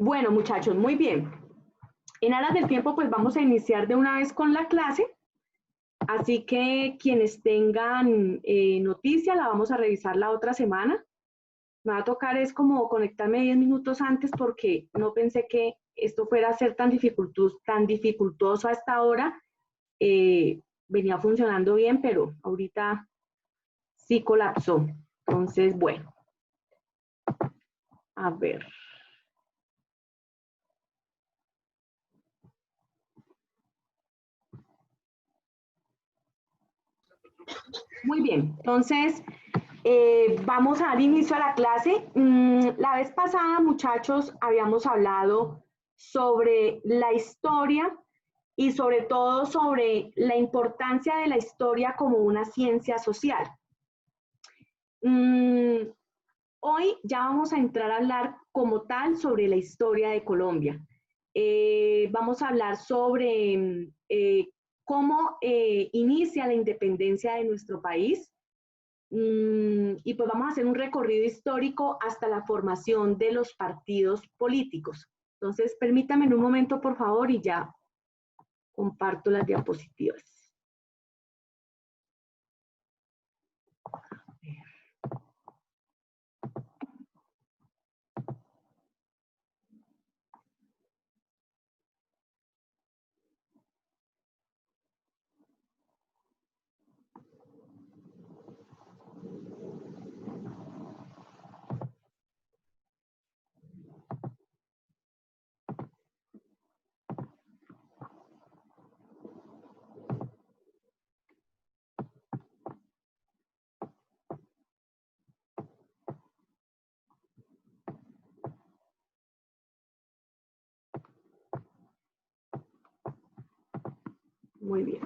Bueno, muchachos, muy bien. En aras del tiempo, pues vamos a iniciar de una vez con la clase. Así que quienes tengan noticia, la vamos a revisar la otra semana. Me va a tocar es como conectarme 10 minutos antes porque no pensé que esto fuera a ser tan dificultoso a esta hora. Venía funcionando bien, pero ahorita sí colapsó. Entonces, bueno, a ver. Muy bien, entonces vamos a dar inicio a la clase. La vez pasada, muchachos, habíamos hablado sobre la historia y sobre todo sobre la importancia de la historia como una ciencia social. Hoy ya vamos a entrar a hablar como tal sobre la historia de Colombia. Vamos a hablar sobre cómo inicia la independencia de nuestro país. Y pues vamos a hacer un recorrido histórico hasta la formación de los partidos políticos. Entonces, permítame en un momento, por favor, y ya comparto las diapositivas. Muy bien.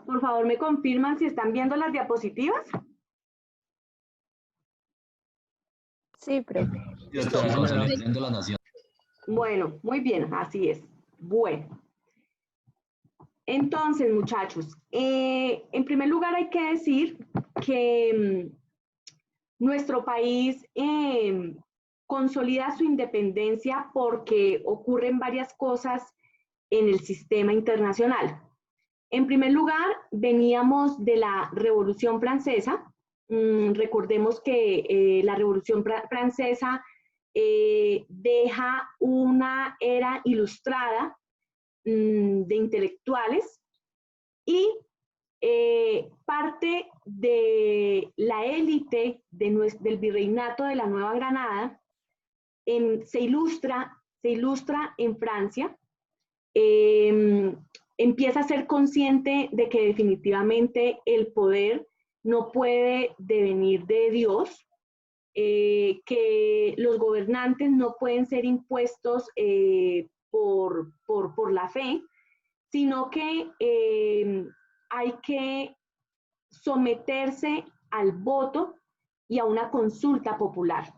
Por favor, ¿me confirman si están viendo las diapositivas? Sí, profe. Viendo la nación. Bueno, muy bien, así es. Bueno. Entonces, muchachos, en primer lugar hay que decir que nuestro país consolida su independencia porque ocurren varias cosas en el sistema internacional. En primer lugar, veníamos de la Revolución Francesa. Recordemos que la Revolución Francesa deja una era ilustrada de intelectuales y parte de la élite del virreinato de la Nueva Granada se ilustra en Francia. Empieza a ser consciente de que definitivamente el poder no puede devenir de Dios, que los gobernantes no pueden ser impuestos por la fe, sino que hay que someterse al voto y a una consulta popular.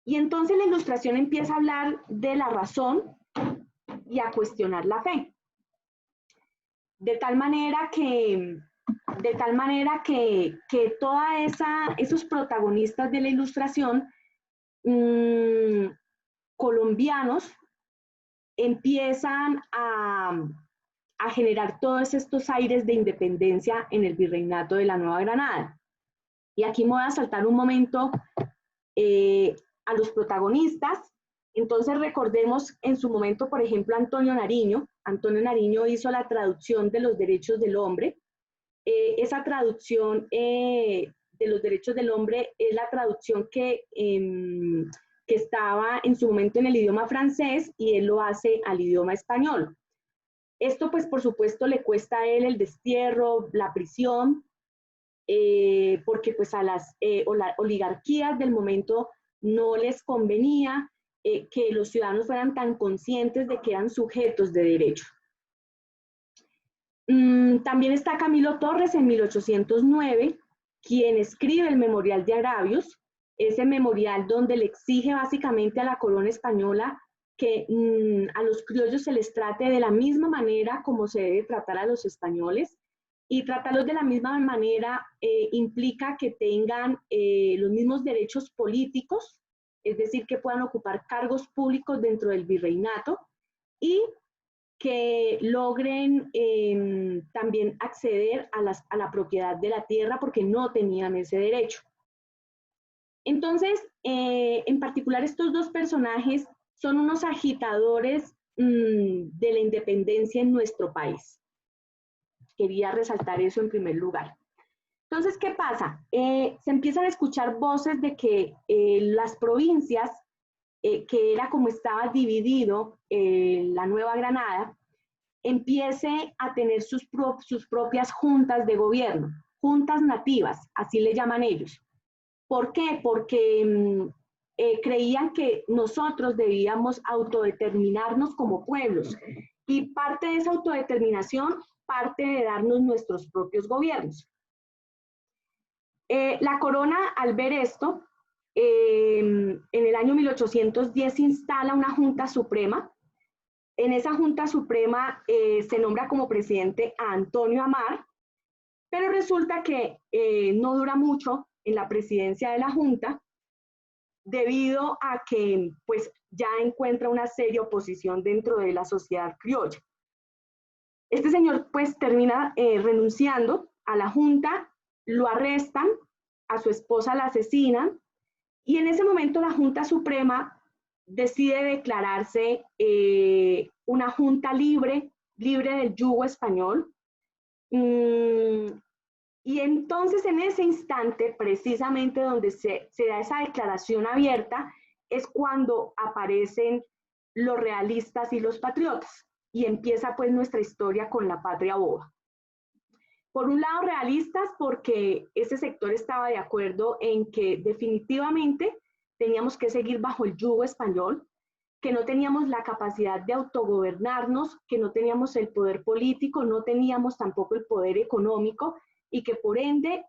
Y entonces la Ilustración empieza a hablar de la razón y a cuestionar la fe. De tal manera que todos esos protagonistas de la Ilustración colombianos empiezan a generar todos estos aires de independencia en el virreinato de la Nueva Granada. Y aquí me voy a saltar un momento a los protagonistas. Entonces recordemos en su momento, por ejemplo, Antonio Nariño. Antonio Nariño hizo la traducción de los derechos del hombre. Esa traducción de los derechos del hombre es la traducción que estaba en su momento en el idioma francés y él lo hace al idioma español. Esto, pues, por supuesto, le cuesta a él el destierro, la prisión, porque pues a las oligarquías del momento no les convenía que los ciudadanos fueran tan conscientes de que eran sujetos de derecho. También está Camilo Torres en 1809, quien escribe el Memorial de Agravios, ese memorial donde le exige básicamente a la corona española que a los criollos se les trate de la misma manera como se debe tratar a los españoles, y tratarlos de la misma manera implica que tengan los mismos derechos políticos, es decir, que puedan ocupar cargos públicos dentro del virreinato y que logren también acceder a la propiedad de la tierra porque no tenían ese derecho. Entonces, en particular estos dos personajes son unos agitadores de la independencia en nuestro país. Quería resaltar eso en primer lugar. Entonces, ¿qué pasa? Se empiezan a escuchar voces de que las provincias, que era como estaba dividido la Nueva Granada, empiece a tener sus propias juntas de gobierno, juntas nativas, así le llaman ellos. ¿Por qué? Porque creían que nosotros debíamos autodeterminarnos como pueblos, y parte de esa autodeterminación parte de darnos nuestros propios gobiernos. La corona, al ver esto, en el año 1810 instala una Junta Suprema. En esa Junta Suprema se nombra como presidente a Antonio Amar, pero resulta que no dura mucho en la presidencia de la Junta, debido a que pues, ya encuentra una seria oposición dentro de la sociedad criolla. Este señor pues termina renunciando a la Junta, lo arrestan, a su esposa la asesinan, y en ese momento la Junta Suprema decide declararse una junta libre del yugo español. Y entonces en ese instante, precisamente donde se da esa declaración abierta, es cuando aparecen los realistas y los patriotas, y empieza pues nuestra historia con la patria boba. Por un lado, realistas porque ese sector estaba de acuerdo en que definitivamente teníamos que seguir bajo el yugo español, que no teníamos la capacidad de autogobernarnos, que no teníamos el poder político, no teníamos tampoco el poder económico, y que por ende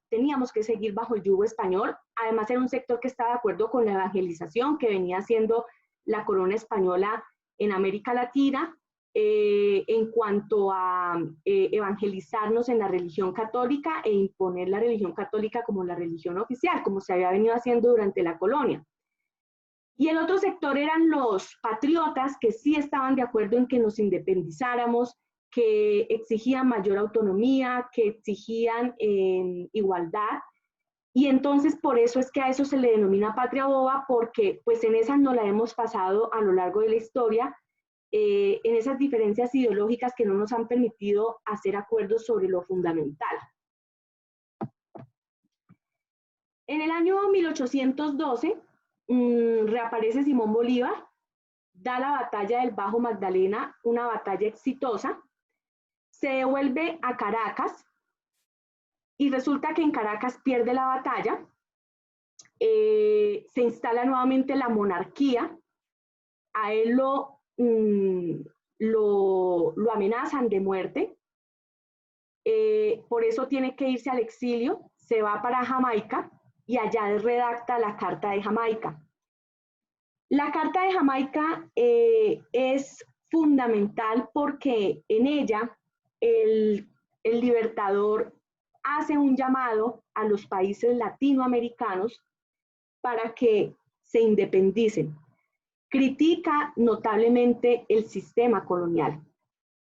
teníamos que seguir bajo el yugo español. Además era un sector que estaba de acuerdo con la evangelización que venía haciendo la corona española en América Latina, en cuanto a evangelizarnos en la religión católica e imponer la religión católica como la religión oficial, como se había venido haciendo durante la colonia. Y el otro sector eran los patriotas, que sí estaban de acuerdo en que nos independizáramos, que exigían mayor autonomía, que exigían igualdad. Y entonces por eso es que a eso se le denomina patria boba, porque pues en esa no la hemos pasado a lo largo de la historia, en esas diferencias ideológicas que no nos han permitido hacer acuerdos sobre lo fundamental. En el año 1812 reaparece Simón Bolívar, da la batalla del Bajo Magdalena, una batalla exitosa, se devuelve a Caracas y resulta que en Caracas pierde la batalla, se instala nuevamente la monarquía, a él lo amenazan de muerte, por eso tiene que irse al exilio, se va para Jamaica y allá redacta la Carta de Jamaica. La Carta de Jamaica es fundamental porque en ella el libertador hace un llamado a los países latinoamericanos para que se independicen. Critica notablemente el sistema colonial.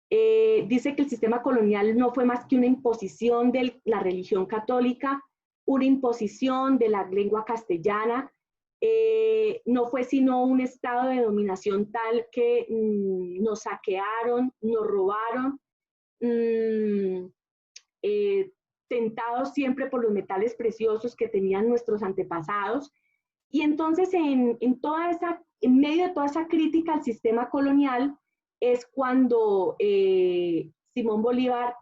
Dice que el sistema colonial no fue más que una imposición de la religión católica, una imposición de la lengua castellana, no fue sino un estado de dominación tal que nos saquearon, nos robaron, tentados siempre por los metales preciosos que tenían nuestros antepasados. Y entonces en medio de toda esa crítica al sistema colonial es cuando Simón Bolívar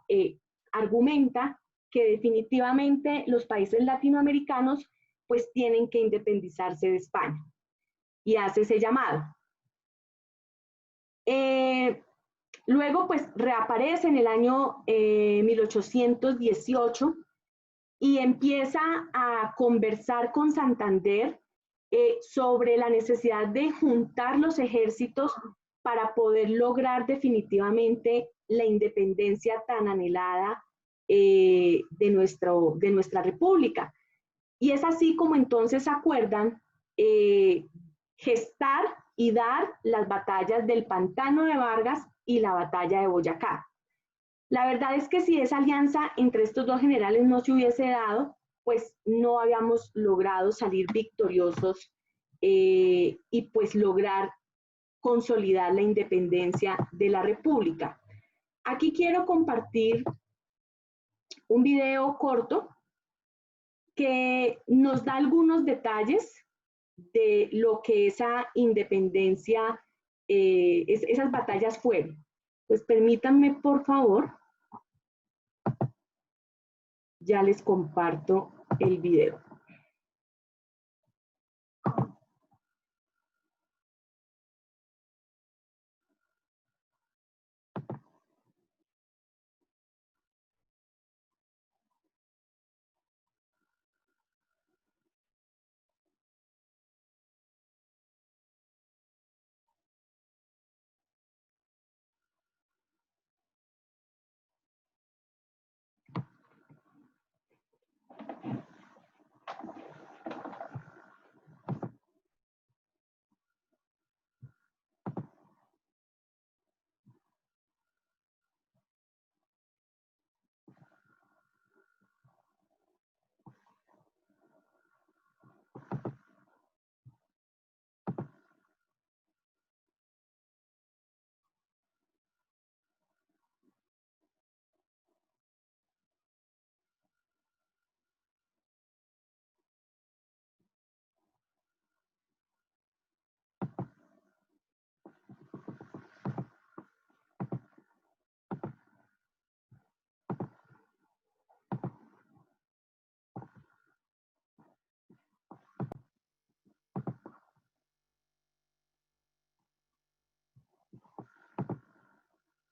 argumenta que definitivamente los países latinoamericanos pues tienen que independizarse de España, y hace ese llamado. Luego, pues, reaparece en el año 1818 y empieza a conversar con Santander sobre la necesidad de juntar los ejércitos para poder lograr definitivamente la independencia tan anhelada de nuestra república. Y es así como entonces acuerdan gestar y dar las batallas del Pantano de Vargas y la batalla de Boyacá. La verdad es que si esa alianza entre estos dos generales no se hubiese dado, pues no habíamos logrado salir victoriosos y pues lograr consolidar la independencia de la República. Aquí quiero compartir un video corto que nos da algunos detalles de lo que esa independencia, esas batallas fueron. Pues permítanme, por favor, ya les comparto el video.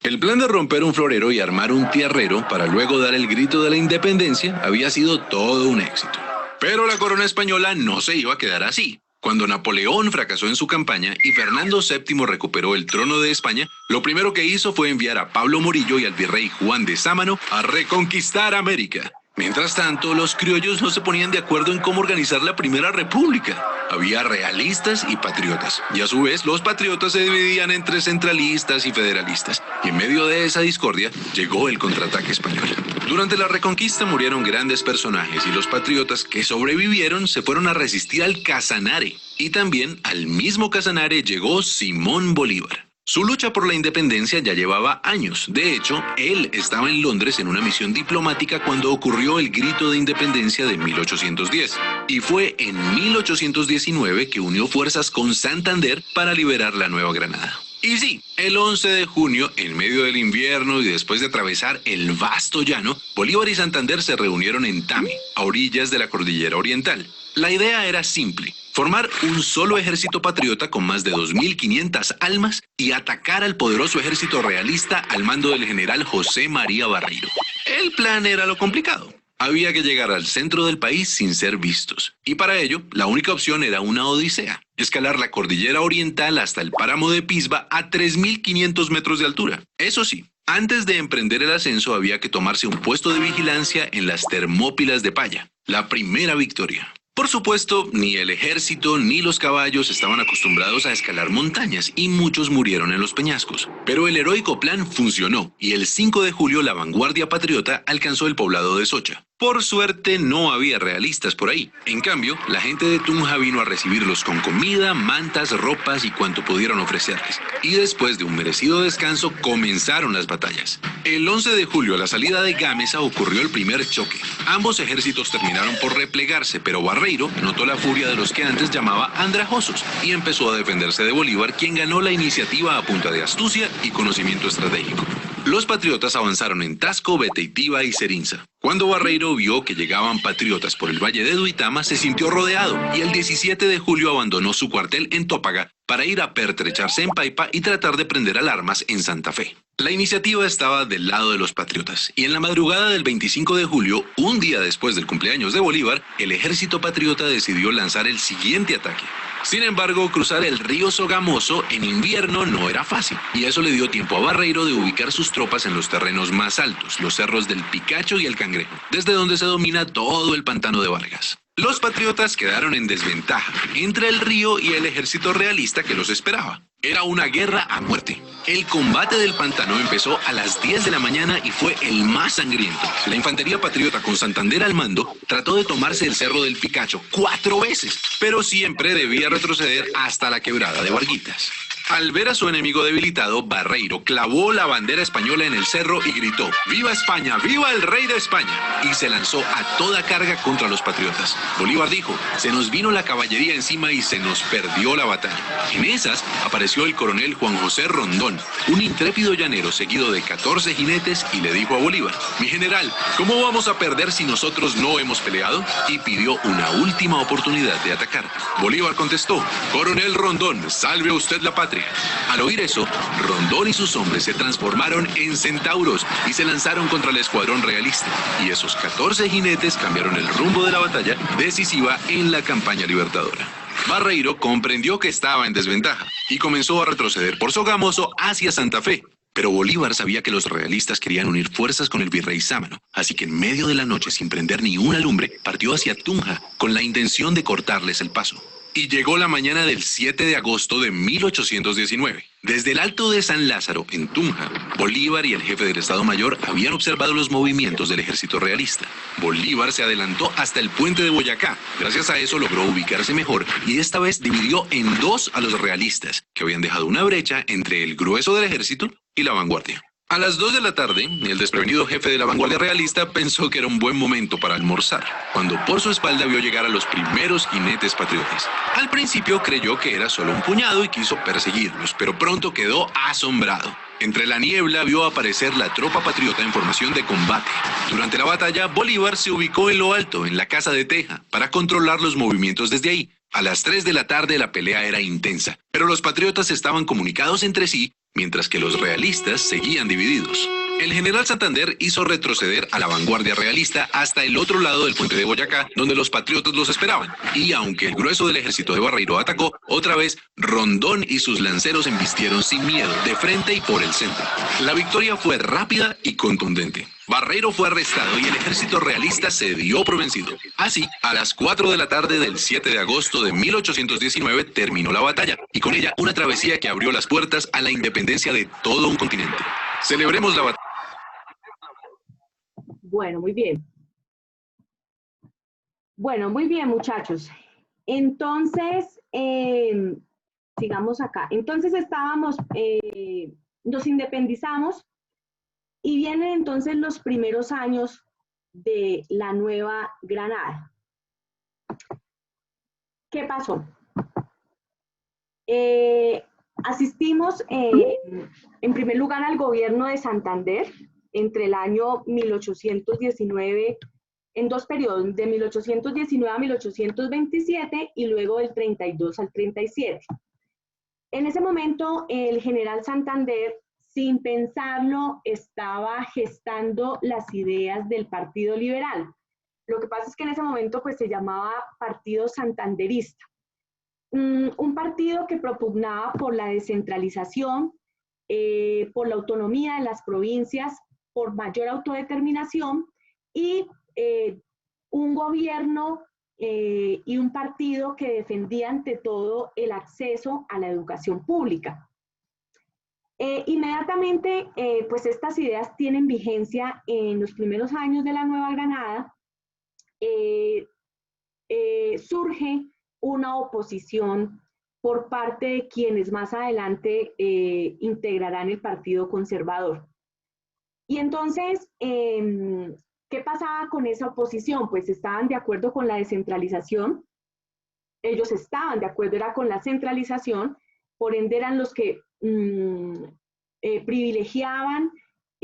El plan de romper un florero y armar un tierrero para luego dar el grito de la independencia había sido todo un éxito. Pero la corona española no se iba a quedar así. Cuando Napoleón fracasó en su campaña y Fernando VII recuperó el trono de España, lo primero que hizo fue enviar a Pablo Morillo y al virrey Juan de Sámano a reconquistar América. Mientras tanto, los criollos no se ponían de acuerdo en cómo organizar la primera república. Había realistas y patriotas, y a su vez los patriotas se dividían entre centralistas y federalistas. Y en medio de esa discordia, llegó el contraataque español. Durante la reconquista murieron grandes personajes y los patriotas que sobrevivieron se fueron a resistir al Casanare. Y también al mismo Casanare llegó Simón Bolívar. Su lucha por la independencia ya llevaba años. De hecho, él estaba en Londres en una misión diplomática cuando ocurrió el grito de independencia de 1810. Y fue en 1819 que unió fuerzas con Santander para liberar la Nueva Granada. Y sí, el 11 de junio, en medio del invierno y después de atravesar el vasto llano, Bolívar y Santander se reunieron en Tame, a orillas de la Cordillera Oriental. La idea era simple: formar un solo ejército patriota con más de 2.500 almas y atacar al poderoso ejército realista al mando del general José María Barreiro. El plan era lo complicado. Había que llegar al centro del país sin ser vistos. Y para ello, la única opción era una odisea: escalar la Cordillera Oriental hasta el páramo de Pisba a 3.500 metros de altura. Eso sí, antes de emprender el ascenso había que tomarse un puesto de vigilancia en las Termópilas de Paya, la primera victoria. Por supuesto, ni el ejército ni los caballos estaban acostumbrados a escalar montañas y muchos murieron en los peñascos. Pero el heroico plan funcionó y el 5 de julio la vanguardia patriota alcanzó el poblado de Socha. Por suerte no había realistas por ahí. En cambio, la gente de Tunja vino a recibirlos con comida, mantas, ropas y cuanto pudieron ofrecerles. Y después de un merecido descanso comenzaron las batallas. El 11 de julio a la salida de Gámeza ocurrió el primer choque. Ambos ejércitos terminaron por replegarse, pero Barreiro notó la furia de los que antes llamaba andrajosos y empezó a defenderse de Bolívar, quien ganó la iniciativa a punta de astucia y conocimiento estratégico. Los patriotas avanzaron en Tasco, Beteitiva y Cerinza. Cuando Barreiro vio que llegaban patriotas por el valle de Duitama, se sintió rodeado y el 17 de julio abandonó su cuartel en Tópaga para ir a pertrecharse en Paipa y tratar de prender alarmas en Santa Fe. La iniciativa estaba del lado de los patriotas y en la madrugada del 25 de julio, un día después del cumpleaños de Bolívar, el ejército patriota decidió lanzar el siguiente ataque. Sin embargo, cruzar el río Sogamoso en invierno no era fácil, y eso le dio tiempo a Barreiro de ubicar sus tropas en los terrenos más altos, los cerros del Picacho y el Cangrejo, desde donde se domina todo el pantano de Vargas. Los patriotas quedaron en desventaja entre el río y el ejército realista que los esperaba. Era una guerra a muerte. El combate del pantano empezó a las 10 de la mañana y fue el más sangriento. La infantería patriota con Santander al mando trató de tomarse el cerro del Picacho 4 veces, pero siempre debía retroceder hasta la quebrada de Varguitas. Al ver a su enemigo debilitado, Barreiro clavó la bandera española en el cerro y gritó: ¡Viva España! ¡Viva el rey de España! Y se lanzó a toda carga contra los patriotas. Bolívar dijo: se nos vino la caballería encima y se nos perdió la batalla. En esas apareció el coronel Juan José Rondón, un intrépido llanero seguido de 14 jinetes, y le dijo a Bolívar: mi general, ¿cómo vamos a perder si nosotros no hemos peleado? Y pidió una última oportunidad de atacar. Bolívar contestó: coronel Rondón, salve usted la patria. Al oír eso, Rondón y sus hombres se transformaron en centauros y se lanzaron contra el escuadrón realista. Y esos 14 jinetes cambiaron el rumbo de la batalla decisiva en la campaña libertadora. Barreiro comprendió que estaba en desventaja y comenzó a retroceder por Sogamoso hacia Santa Fe. Pero Bolívar sabía que los realistas querían unir fuerzas con el virrey Sámano, así que en medio de la noche, sin prender ni una lumbre, partió hacia Tunja con la intención de cortarles el paso. Y llegó la mañana del 7 de agosto de 1819. Desde el Alto de San Lázaro, en Tunja, Bolívar y el jefe del Estado Mayor habían observado los movimientos del ejército realista. Bolívar se adelantó hasta el puente de Boyacá. Gracias a eso logró ubicarse mejor y esta vez dividió en dos a los realistas, que habían dejado una brecha entre el grueso del ejército y la vanguardia. A las 2 de la tarde, el desprevenido jefe de la vanguardia realista pensó que era un buen momento para almorzar, cuando por su espalda vio llegar a los primeros jinetes patriotas. Al principio creyó que era solo un puñado y quiso perseguirlos, pero pronto quedó asombrado. Entre la niebla vio aparecer la tropa patriota en formación de combate. Durante la batalla, Bolívar se ubicó en lo alto, en la casa de teja, para controlar los movimientos desde ahí. A las 3 de la tarde la pelea era intensa, pero los patriotas estaban comunicados entre sí, mientras que los realistas seguían divididos. El general Santander hizo retroceder a la vanguardia realista hasta el otro lado del puente de Boyacá, donde los patriotas los esperaban. Y aunque el grueso del ejército de Barreiro atacó, otra vez Rondón y sus lanceros embistieron sin miedo, de frente y por el centro. La victoria fue rápida y contundente. Barreiro fue arrestado y el ejército realista se dio por vencido. Así, a las 4 de la tarde del 7 de agosto de 1819 terminó la batalla, y con ella una travesía que abrió las puertas a la independencia de todo un continente. Celebremos la batalla. Bueno, muy bien. Bueno, muy bien, muchachos. Entonces, sigamos acá. Entonces nos independizamos y vienen entonces los primeros años de la Nueva Granada. ¿Qué pasó? Asistimos en primer lugar al gobierno de Santander entre el año 1819, en dos periodos, de 1819 a 1827 y luego del 32 al 37. En ese momento, el general Santander, sin pensarlo, estaba gestando las ideas del Partido Liberal. Lo que pasa es que en ese momento pues, se llamaba Partido Santanderista. Un partido que propugnaba por la descentralización, por la autonomía de las provincias, por mayor autodeterminación y un gobierno y un partido que defendía ante todo el acceso a la educación pública. Inmediatamente, pues estas ideas tienen vigencia en los primeros años de la Nueva Granada. Surge una oposición por parte de quienes más adelante integrarán el Partido Conservador. Y entonces, ¿qué pasaba con esa oposición? Pues estaban de acuerdo con la descentralización, ellos estaban de acuerdo era con la centralización, por ende eran los que privilegiaban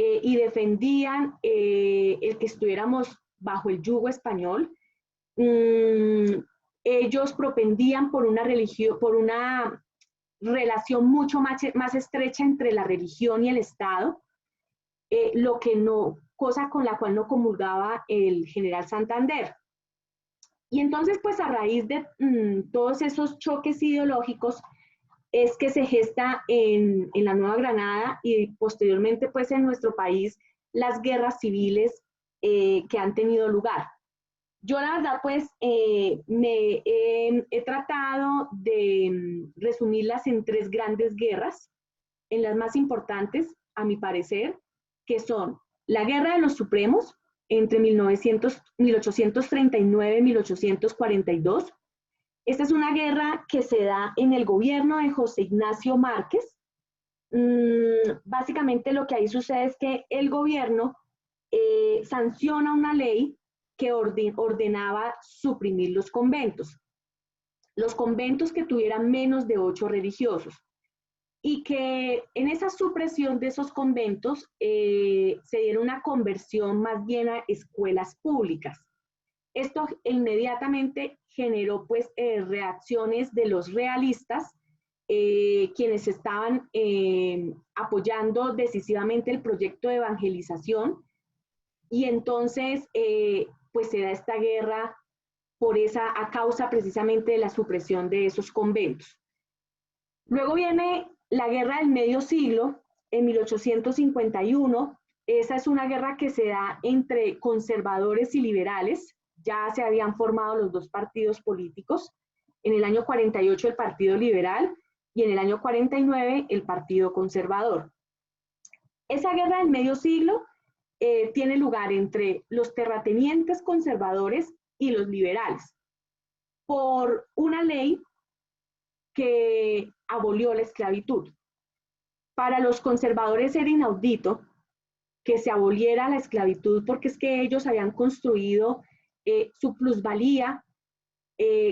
y defendían el que estuviéramos bajo el yugo español. Ellos propendían por una religión, por una relación mucho más estrecha entre la religión y el Estado, cosa con la cual no comulgaba el general Santander. Y entonces, pues a raíz de todos esos choques ideológicos, es que se gesta en la Nueva Granada y posteriormente pues en nuestro país las guerras civiles que han tenido lugar. Yo la verdad pues he tratado de resumirlas en 3 grandes guerras, en las más importantes a mi parecer, que son la Guerra de los Supremos entre 1839 y 1842. Esta es una guerra que se da en el gobierno de José Ignacio Márquez. Básicamente lo que ahí sucede es que el gobierno sanciona una ley que ordenaba suprimir los conventos que tuvieran menos de 8 religiosos, y que en esa supresión de esos conventos se diera una conversión más bien a escuelas públicas. Esto inmediatamente generó pues reacciones de los realistas, quienes estaban apoyando decisivamente el proyecto de evangelización, y entonces pues se da esta guerra a causa precisamente de la supresión de esos conventos. Luego viene la Guerra del Medio Siglo, en 1851. Esa es una guerra que se da entre conservadores y liberales. Ya se habían formado los 2 partidos políticos. En el año 48 el Partido Liberal y en el año 49 el Partido Conservador. Esa Guerra del Medio Siglo tiene lugar entre los terratenientes conservadores y los liberales, por una ley que abolió la esclavitud. Para los conservadores era inaudito que se aboliera la esclavitud, porque es que ellos habían construido su plusvalía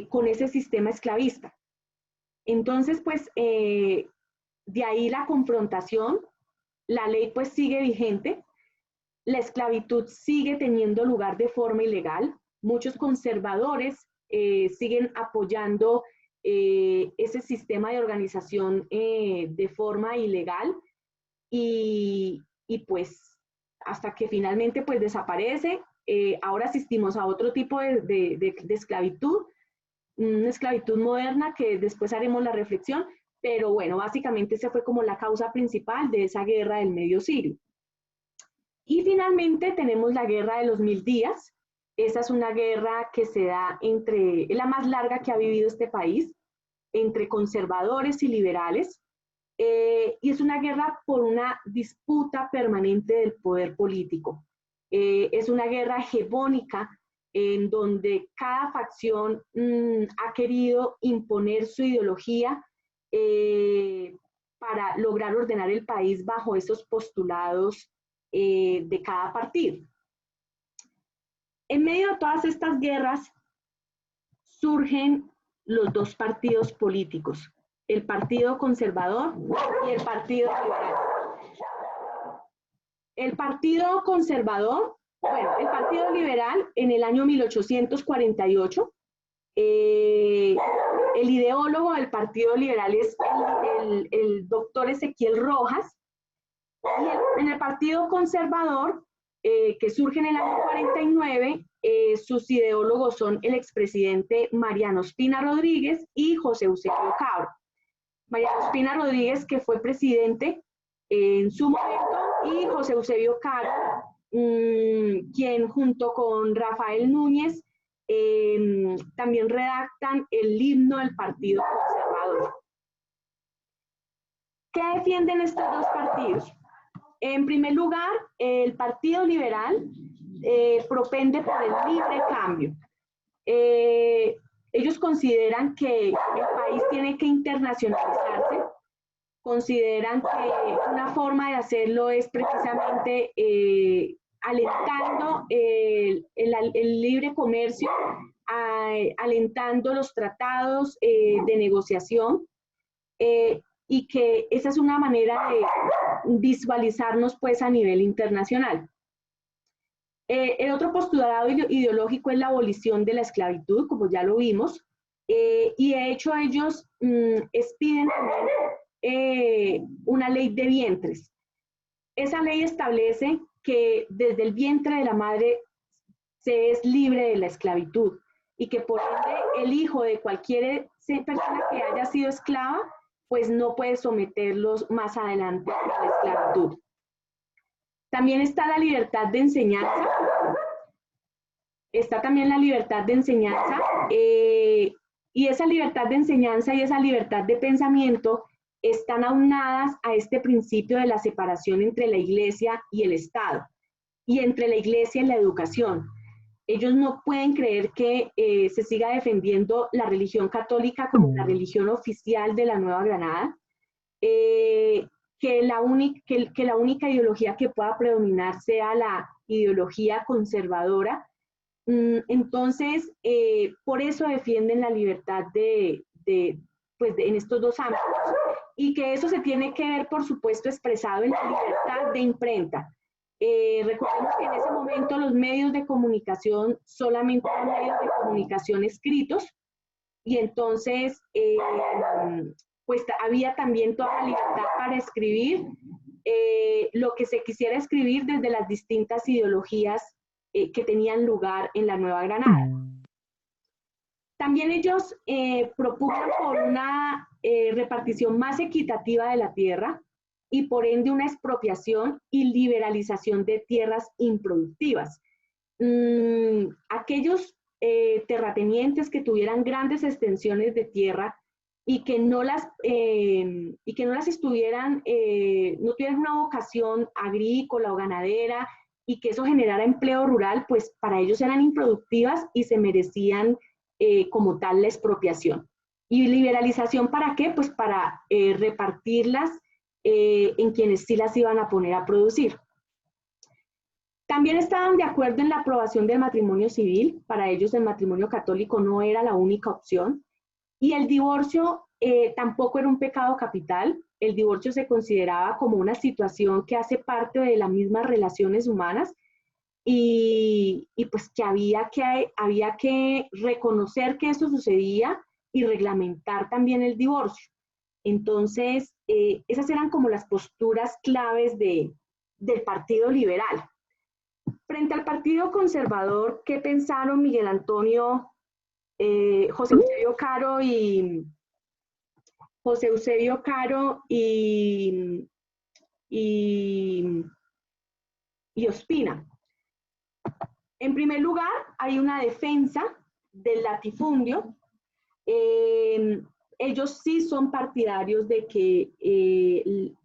con ese sistema esclavista. Entonces, pues, de ahí la confrontación, la ley pues sigue vigente, la esclavitud sigue teniendo lugar de forma ilegal, muchos conservadores siguen apoyando ese sistema de organización de forma ilegal, y pues hasta que finalmente pues desaparece. Ahora asistimos a otro tipo de esclavitud, una esclavitud moderna que después haremos la reflexión, pero bueno, básicamente esa fue como la causa principal de esa guerra del Medio Siglo. Y finalmente tenemos la Guerra de los 1000 días. Esa es una guerra que se da es la más larga que ha vivido este país, entre conservadores y liberales, y es una guerra por una disputa permanente del poder político. Es una guerra hegemónica en donde cada facción ha querido imponer su ideología para lograr ordenar el país bajo esos postulados de cada partido. En medio de todas estas guerras surgen los 2 partidos políticos, el Partido Conservador y el Partido Liberal. El Partido Conservador, el Partido Liberal en el año 1848, el ideólogo del Partido Liberal es el doctor Ezequiel Rojas, y en el Partido Conservador, que surge en el año 49, sus ideólogos son el expresidente Mariano Ospina Rodríguez y José Eusebio Cabro. Mariano Ospina Rodríguez, que fue presidente en su momento, y José Eusebio Cabro, quien junto con Rafael Núñez también redactan el himno del Partido Conservador. ¿Qué defienden estos 2 partidos? En primer lugar, el Partido Liberal propende por el libre cambio. Ellos consideran que el país tiene que internacionalizarse, consideran que una forma de hacerlo es precisamente alentando el libre comercio, alentando los tratados de negociación, y que esa es una manera visualizarnos pues a nivel internacional. El otro postulado ideológico es la abolición de la esclavitud, como ya lo vimos, y de hecho ellos expiden también una ley de vientres. Esa ley establece que desde el vientre de la madre se es libre de la esclavitud y que por ende el hijo de cualquier persona que haya sido esclava, pues no puede someterlos más adelante a la esclavitud. También está la libertad de enseñanza. Está también la libertad de enseñanza y esa libertad de enseñanza y esa libertad de pensamiento están aunadas a este principio de la separación entre la Iglesia y el Estado y entre la Iglesia y la educación. Ellos no pueden creer que se siga defendiendo la religión católica como la religión oficial de la Nueva Granada, que la única ideología que pueda predominar sea la ideología conservadora. Entonces, por eso defienden la libertad en estos dos ámbitos, y que eso se tiene que ver, por supuesto, expresado en la libertad de imprenta. Recordemos que en ese momento los medios de comunicación solamente eran medios de comunicación escritos, y entonces pues había también toda la libertad para escribir lo que se quisiera escribir desde las distintas ideologías que tenían lugar en la Nueva Granada. También ellos propugnan por una repartición más equitativa de la tierra y por ende una expropiación y liberalización de tierras improductivas. Aquellos terratenientes que tuvieran grandes extensiones de tierra y que no tuvieran una vocación agrícola o ganadera y que eso generara empleo rural, pues para ellos eran improductivas y se merecían como tal la expropiación. ¿Y liberalización para qué? Pues para repartirlas en quienes sí las iban a poner a producir. También estaban de acuerdo en la aprobación del matrimonio civil. Para ellos el matrimonio católico no era la única opción. Y el divorcio tampoco era un pecado capital. El divorcio se consideraba como una situación que hace parte de las mismas relaciones humanas y pues que había que reconocer que eso sucedía y reglamentar también el divorcio. Entonces, esas eran como las posturas claves del Partido Liberal. Frente al Partido Conservador, ¿qué pensaron Miguel Antonio, José Eusebio Caro y Ospina? En primer lugar, hay una defensa del latifundio. Ellos sí son partidarios de que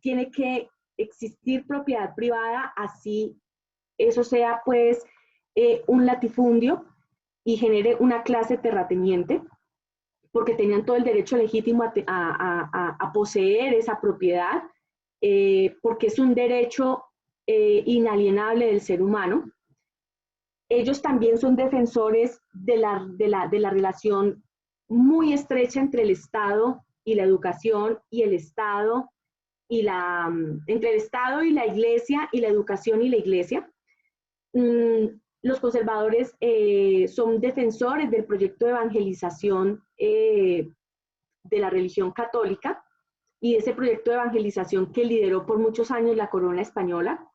tiene que existir propiedad privada, así eso sea pues un latifundio y genere una clase terrateniente, porque tenían todo el derecho legítimo a poseer esa propiedad, porque es un derecho inalienable del ser humano. Ellos también son defensores de la relación muy estrecha entre el Estado y la educación, y el Estado entre el Estado y la Iglesia, y la educación y la Iglesia. Los conservadores son defensores del proyecto de evangelización de la religión católica y de ese proyecto de evangelización que lideró por muchos años la corona española.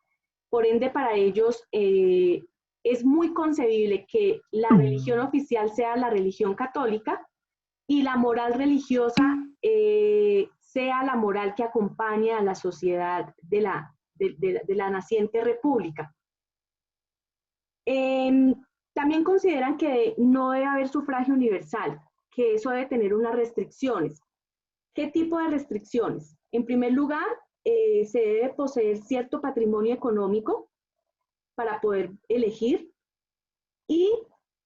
Por ende, para ellos es muy concebible que la religión oficial sea la religión católica y la moral religiosa sea la moral que acompañe a la sociedad de la naciente república. También consideran que no debe haber sufragio universal, que eso debe tener unas restricciones. ¿Qué tipo de restricciones? En primer lugar, se debe poseer cierto patrimonio económico para poder elegir, y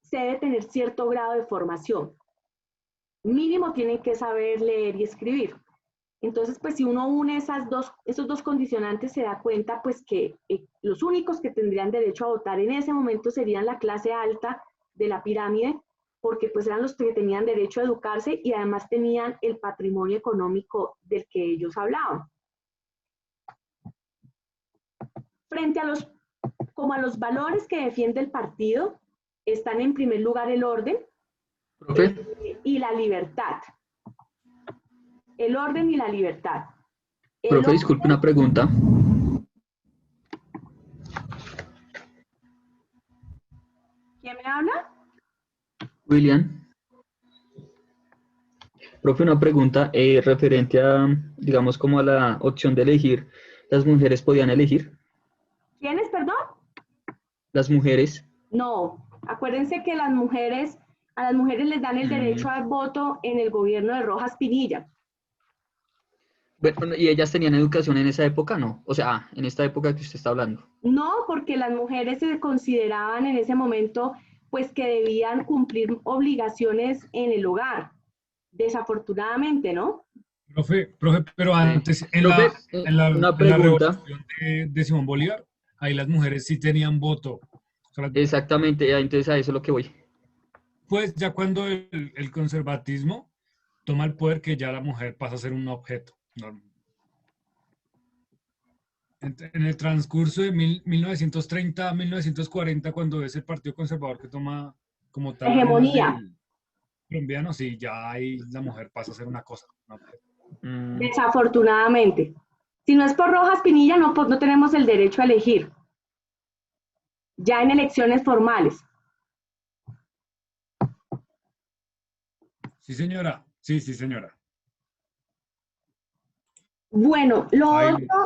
se debe tener cierto grado de formación. Mínimo tienen que saber leer y escribir. Entonces, pues si uno une esos dos condicionantes, se da cuenta pues que los únicos que tendrían derecho a votar en ese momento serían la clase alta de la pirámide, porque pues eran los que tenían derecho a educarse y además tenían el patrimonio económico del que ellos hablaban. frente a como a los valores que defiende el partido, están en primer lugar el orden y la libertad. El orden y la libertad. Profe, disculpe una pregunta. ¿Quién me habla? William. Profe, una pregunta referente a, digamos, como a la opción de elegir. ¿Las mujeres podían elegir? ¿Quiénes, perdón? Las mujeres. No, acuérdense que a las mujeres les dan el derecho al voto en el gobierno de Rojas Pinilla. Bueno, ¿y ellas tenían educación en esa época? No. O sea, en esta época que usted está hablando. No, porque las mujeres se consideraban en ese momento pues que debían cumplir obligaciones en el hogar. Desafortunadamente, ¿no? Profe, pero antes, Profe, una en la pregunta. revolución de Simón Bolívar, ahí las mujeres sí tenían voto. O sea, Exactamente, entonces a eso es lo que voy. pues ya cuando el conservatismo toma el poder, que ya la mujer pasa a ser un objeto. En el transcurso de 1930 a 1940, cuando es el Partido Conservador que toma como tal las riendas Hegemonía. del colombiano, sí, ya ahí la mujer pasa a ser una cosa. Un objeto. Desafortunadamente. Si no es por Rojas Pinilla, no tenemos el derecho a elegir. Ya en elecciones formales. Sí, señora. Sí, señora. Bueno,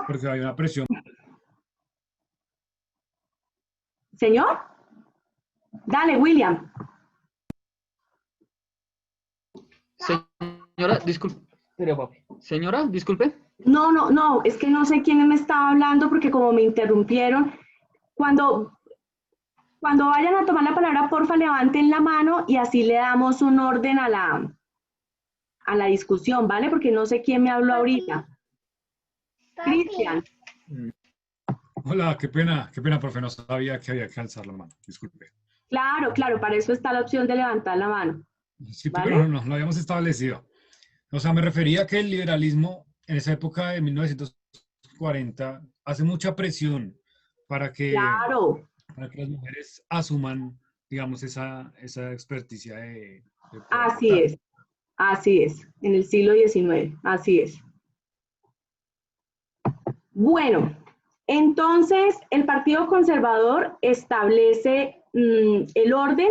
Porque hay una presión. Señor. Dale, William. Señora, disculpe. Señora, disculpe. No, es que no sé quién me estaba hablando porque como me interrumpieron, cuando vayan a tomar la palabra, porfa, levanten la mano y así le damos un orden a la discusión, ¿vale? Porque no sé quién me habló ahorita. Cristian. Hola, qué pena, profe, no sabía que había que alzar la mano, disculpe. Claro, para eso está la opción de levantar la mano. Sí, ¿Vale? pero no lo habíamos establecido. O sea, me refería a que el liberalismo en esa época de 1940 hace mucha presión para que las mujeres asuman, digamos, esa experticia de poder. Así es, en el siglo XIX, así es. Bueno, entonces el Partido Conservador establece el orden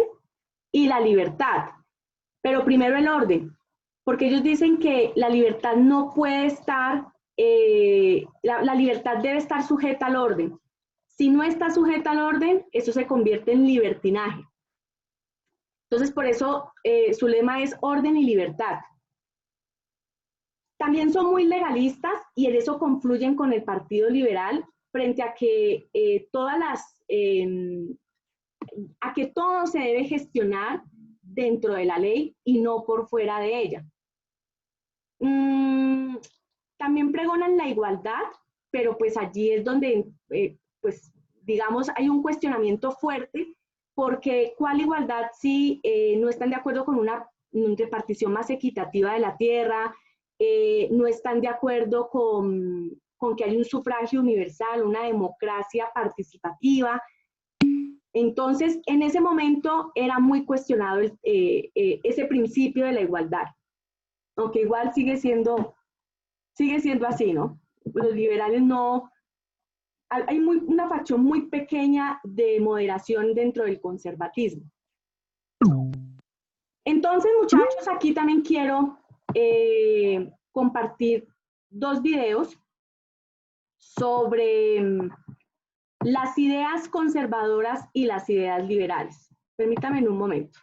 y la libertad, pero primero el orden, porque ellos dicen que la libertad no puede estar, la libertad debe estar sujeta al orden. Si no está sujeta al orden, eso se convierte en libertinaje. Entonces, por eso su lema es orden y libertad. También son muy legalistas y en eso confluyen con el Partido Liberal frente a que a que todo se debe gestionar dentro de la ley y no por fuera de ella. También pregonan la igualdad, pero pues allí es donde, pues digamos, hay un cuestionamiento fuerte, porque ¿cuál igualdad si no están de acuerdo con una repartición más equitativa de la tierra? No están de acuerdo con que hay un sufragio universal, una democracia participativa. Entonces, en ese momento era muy cuestionado ese principio de la igualdad, aunque igual sigue siendo así, ¿no? Los liberales no, hay una facción muy pequeña de moderación dentro del conservatismo. Entonces, muchachos, aquí también quiero compartir 2 videos sobre las ideas conservadoras y las ideas liberales. Permítanme un momento.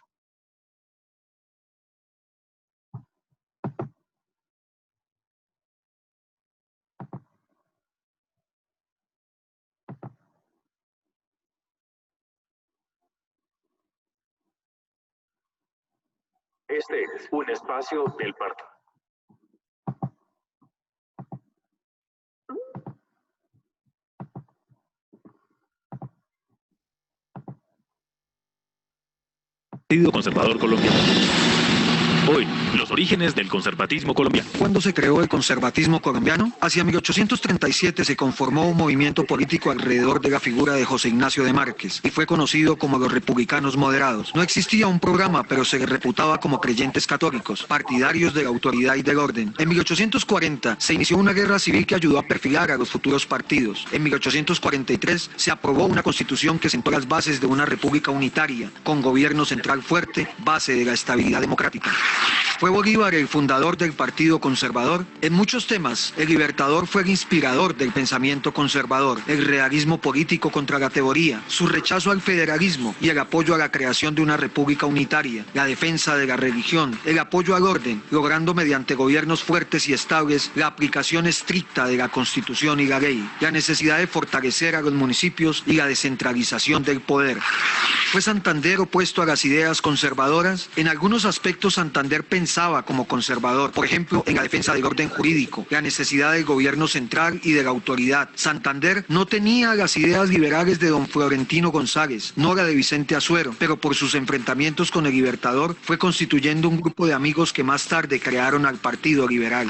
Este es un espacio del partido. Partido Conservador Colombiano. Hoy, los orígenes del conservatismo colombiano. ¿Cuándo se creó el conservatismo colombiano? Hacia 1837 se conformó un movimiento político alrededor de la figura de José Ignacio de Márquez y fue conocido como los republicanos moderados. No existía un programa, pero se les reputaba como creyentes católicos, partidarios de la autoridad y del orden. En 1840 se inició una guerra civil que ayudó a perfilar a los futuros partidos. En 1843 se aprobó una constitución que sentó las bases de una república unitaria, con gobierno central fuerte, base de la estabilidad democrática. Fue Bolívar el fundador del Partido Conservador. En muchos temas, el Libertador fue el inspirador del pensamiento conservador, el realismo político contra la teoría, su rechazo al federalismo y el apoyo a la creación de una república unitaria, la defensa de la religión, el apoyo al orden, logrando mediante gobiernos fuertes y estables la aplicación estricta de la Constitución y la ley, la necesidad de fortalecer a los municipios y la descentralización del poder. ¿Fue Santander opuesto a las ideas conservadoras? En algunos aspectos Santander pensaba como conservador, por ejemplo, en la defensa del orden jurídico, la necesidad del gobierno central y de la autoridad. Santander no tenía las ideas liberales de don Florentino González, no la de Vicente Azuero, pero por sus enfrentamientos con el Libertador fue constituyendo un grupo de amigos que más tarde crearon al Partido Liberal.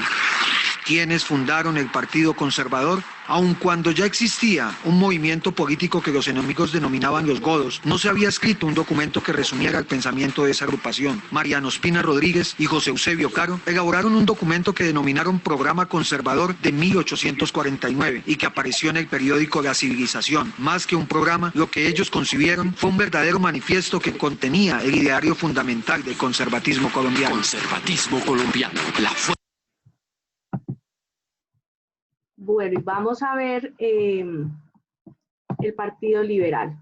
¿Quiénes fundaron el Partido Conservador? Aun cuando ya existía un movimiento político que los enemigos denominaban los godos, no se había escrito un documento que resumiera el pensamiento de esa agrupación. Mariano Espina Rodríguez y José Eusebio Caro elaboraron un documento que denominaron Programa Conservador de 1849 y que apareció en el periódico La Civilización. Más que un programa, lo que ellos concibieron fue un verdadero manifiesto que contenía el ideario fundamental del conservatismo colombiano. Conservatismo colombiano. Bueno, y vamos a ver el Partido Liberal.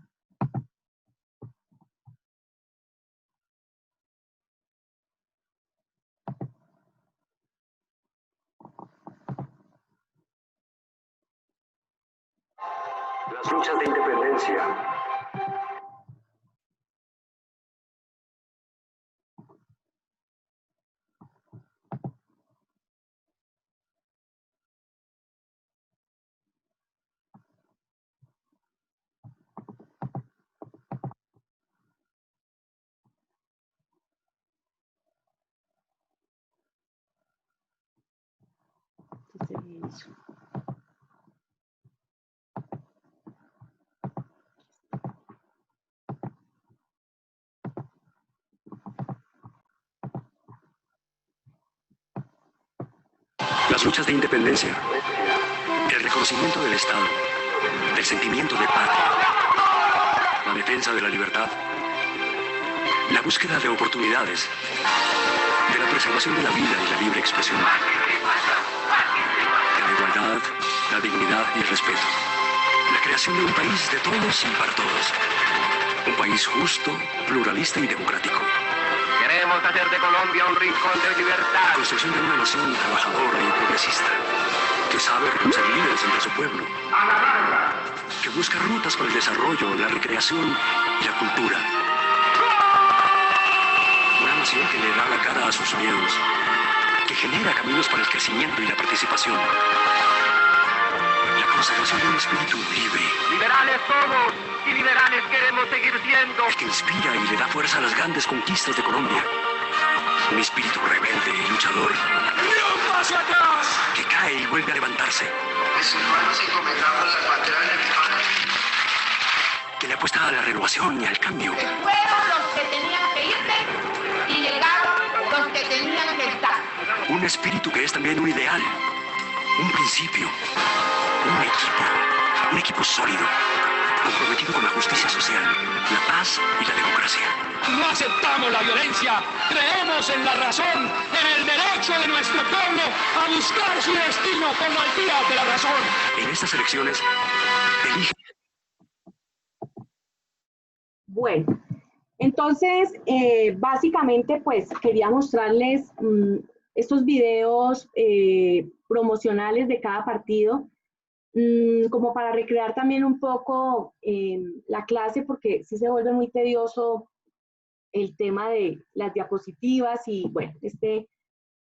Las luchas de independencia. Las luchas de independencia, el reconocimiento del Estado, del sentimiento de patria, la defensa de la libertad, la búsqueda de oportunidades, de la preservación de la vida y la libre expresión, de la igualdad, la dignidad y el respeto, la creación de un país de todos y para todos, un país justo, pluralista y democrático. Queremos hacer de Colombia un rincón de libertad. La construcción de una nación trabajadora y progresista, que sabe reconocer líderes entre su pueblo, que busca rutas para el desarrollo, la recreación y la cultura. Una nación que le da la cara a sus miedos, que genera caminos para el crecimiento y la participación. La conservación de un espíritu libre. Liberales somos y liberales queremos seguir siendo. El que inspira y le da fuerza a las grandes conquistas de Colombia. Un espíritu rebelde y luchador. ¡Ni un paso atrás! Que cae y vuelve a levantarse. Que le apuesta a la renovación y al cambio. Fueron los que tenían que irse y llegaron los que tenían que estar. Un espíritu que es también un ideal, un principio, un equipo sólido, comprometido con la justicia social, la paz y la democracia. No aceptamos la violencia, creemos en la razón, en el derecho de nuestro pueblo a buscar su destino con la altura de la razón. En estas elecciones, elige. Bueno, entonces, básicamente, pues, quería mostrarles estos videos promocionales de cada partido, como para recrear también un poco la clase, porque sí se vuelve muy tedioso el tema de las diapositivas y, bueno, este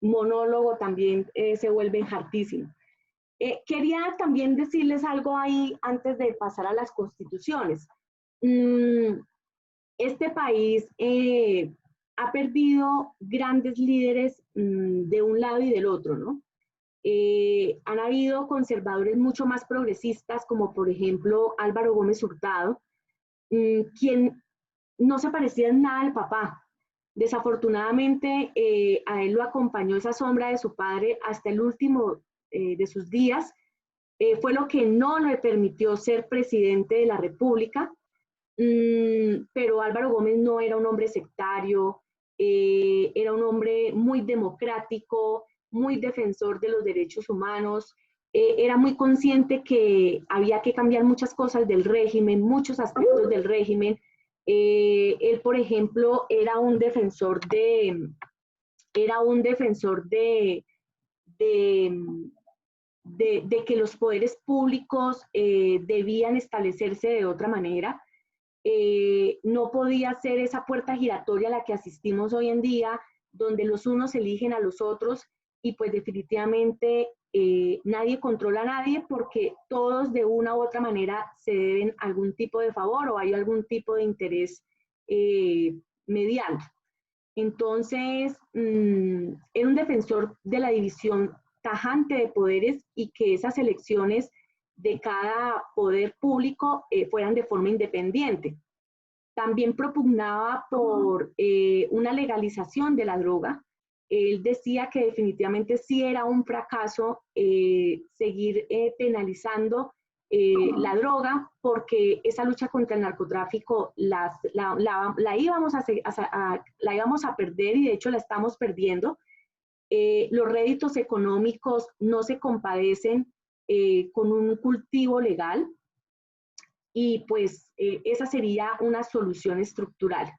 monólogo también se vuelve hartísimo. Quería también decirles algo ahí antes de pasar a las constituciones. Este país ha perdido grandes líderes de un lado y del otro, ¿no? Han habido conservadores mucho más progresistas, como por ejemplo Álvaro Gómez Hurtado, quien no se parecía en nada al papá. Desafortunadamente, a él lo acompañó esa sombra de su padre hasta el último de sus días. Fue lo que no le permitió ser presidente de la República, pero Álvaro Gómez no era un hombre sectario, era un hombre muy democrático, muy defensor de los derechos humanos, era muy consciente que había que cambiar muchas cosas del régimen, muchos aspectos del régimen. Él, por ejemplo, era un defensor de que los poderes públicos debían establecerse de otra manera. No podía ser esa puerta giratoria a la que asistimos hoy en día, donde los unos eligen a los otros y pues definitivamente nadie controla a nadie porque todos de una u otra manera se deben algún tipo de favor o hay algún tipo de interés mediado. Entonces, era un defensor de la división tajante de poderes y que esas elecciones de cada poder público fueran de forma independiente. También propugnaba por una legalización de la droga. Él decía que definitivamente sí era un fracaso seguir penalizando la droga, porque esa lucha contra el narcotráfico la íbamos a perder y de hecho la estamos perdiendo. Los réditos económicos no se compadecen con un cultivo legal y pues esa sería una solución estructural.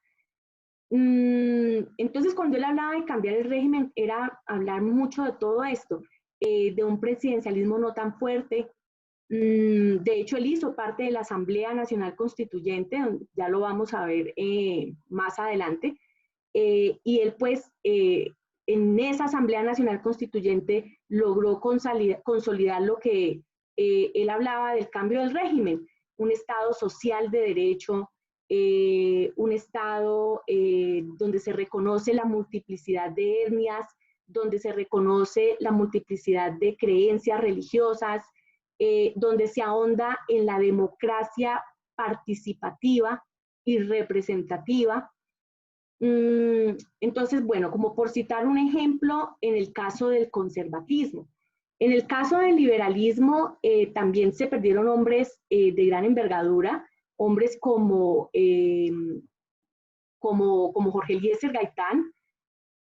Entonces, cuando él hablaba de cambiar el régimen, era hablar mucho de todo esto, de un presidencialismo no tan fuerte. De hecho, él hizo parte de la Asamblea Nacional Constituyente, ya lo vamos a ver más adelante, y él pues en esa Asamblea Nacional Constituyente logró consolidar lo que él hablaba del cambio del régimen, un Estado social de derecho, un Estado donde se reconoce la multiplicidad de etnias, donde se reconoce la multiplicidad de creencias religiosas, donde se ahonda en la democracia participativa y representativa. Entonces, bueno, como por citar un ejemplo, en el caso del conservatismo. En el caso del liberalismo también se perdieron hombres de gran envergadura, hombres como Jorge Eliezer Gaitán,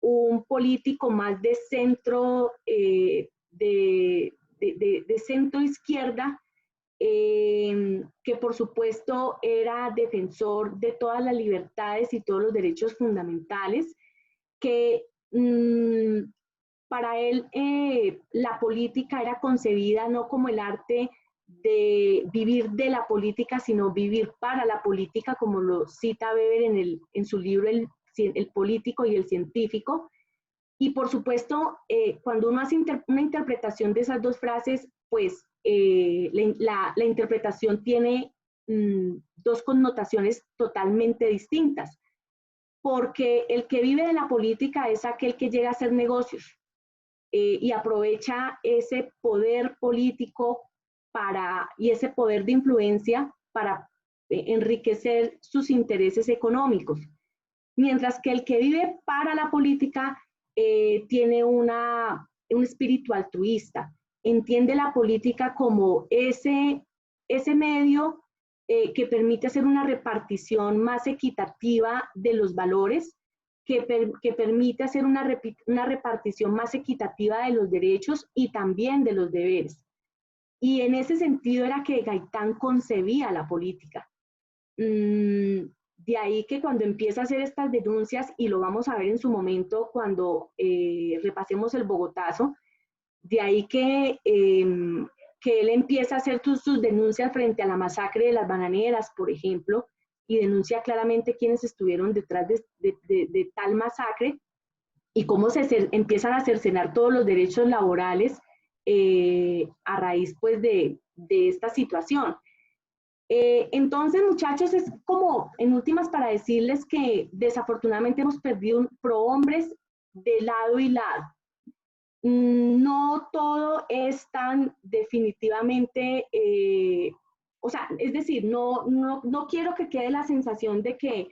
un político más de centro, de centro izquierda, que por supuesto era defensor de todas las libertades y todos los derechos fundamentales, que para él la política era concebida no como el arte de vivir de la política, sino vivir para la política, como lo cita Weber en su libro El político y el científico. Y por supuesto, cuando uno hace una interpretación de esas dos frases, pues la interpretación tiene dos connotaciones totalmente distintas, porque el que vive de la política es aquel que llega a hacer negocios y aprovecha ese poder político y ese poder de influencia para enriquecer sus intereses económicos, mientras que el que vive para la política tiene un espíritu altruista, entiende la política como ese medio que permite hacer una repartición más equitativa de los valores, que permite hacer una repartición más equitativa de los derechos y también de los deberes. Y en ese sentido era que Gaitán concebía la política. De ahí que cuando empieza a hacer estas denuncias, y lo vamos a ver en su momento cuando repasemos el Bogotazo, de ahí que él empieza a hacer sus denuncias frente a la masacre de las bananeras, por ejemplo, y denuncia claramente quiénes estuvieron detrás de tal masacre y cómo se empiezan a cercenar todos los derechos laborales a raíz pues de esta situación. Entonces, muchachos, es como en últimas para decirles que desafortunadamente hemos perdido prohombres de lado y lado. No todo es tan definitivamente, o sea, es decir, no quiero que quede la sensación de que,